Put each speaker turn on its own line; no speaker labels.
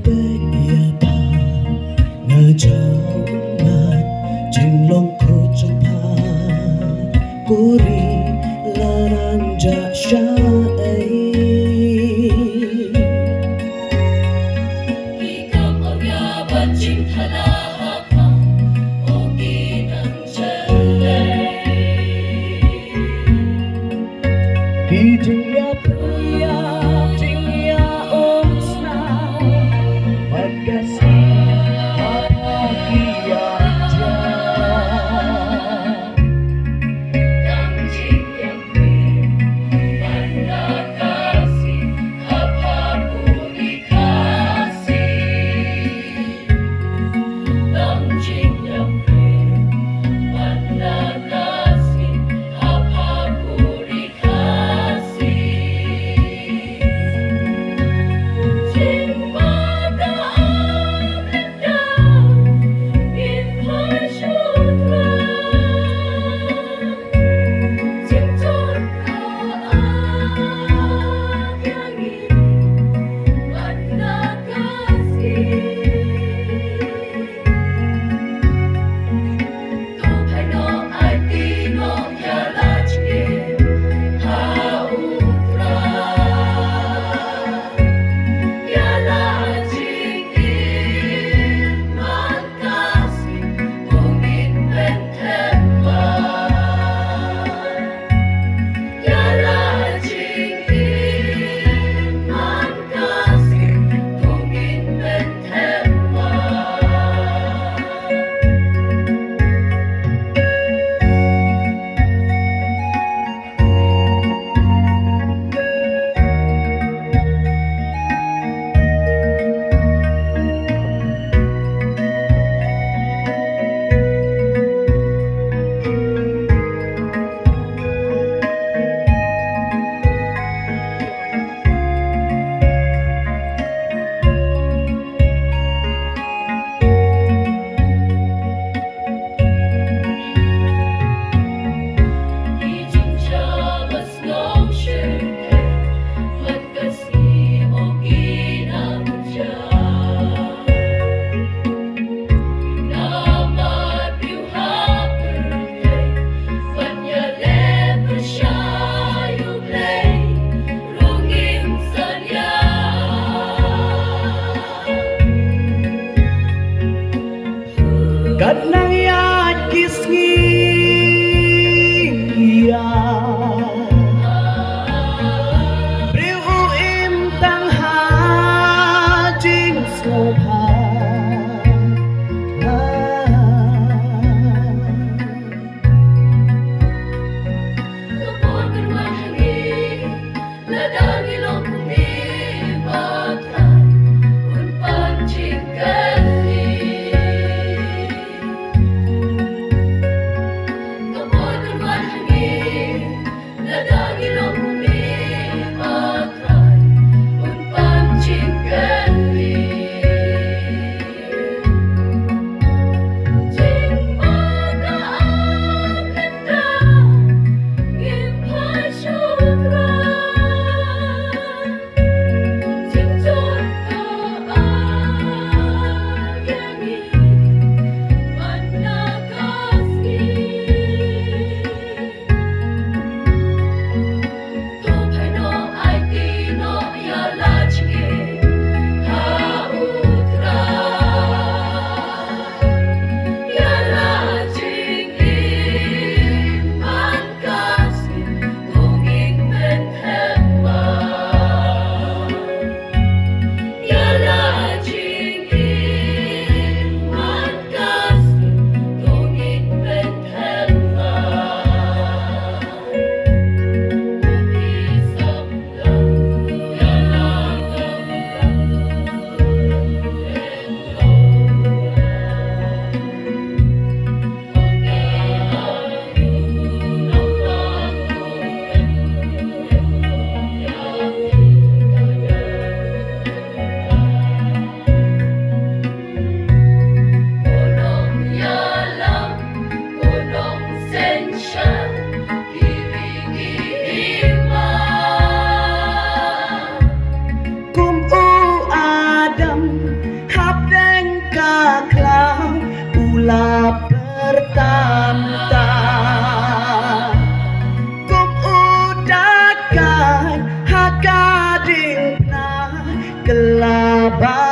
bek ia ba ngejauh mat jinglong ko jumpa kuri laranja syai
ikam orya bancing halahapa ogi nang jelai
Hidya pria tingya omsna Magkasih bahagia aja
Tangjing yang pandang kasih apapun dikasih Tangjing yang pandang kasih apapun dikasih Cinta tak ada impai syutra Cinta yangi pandang kasih Tuhan no arti no jalajke hautra Yalajing iman kasih Tungin pentempat Yalajing iman kasih Tungin pentempat
Kat nang yat kisngi ia Priu im tang ha jing sobha ba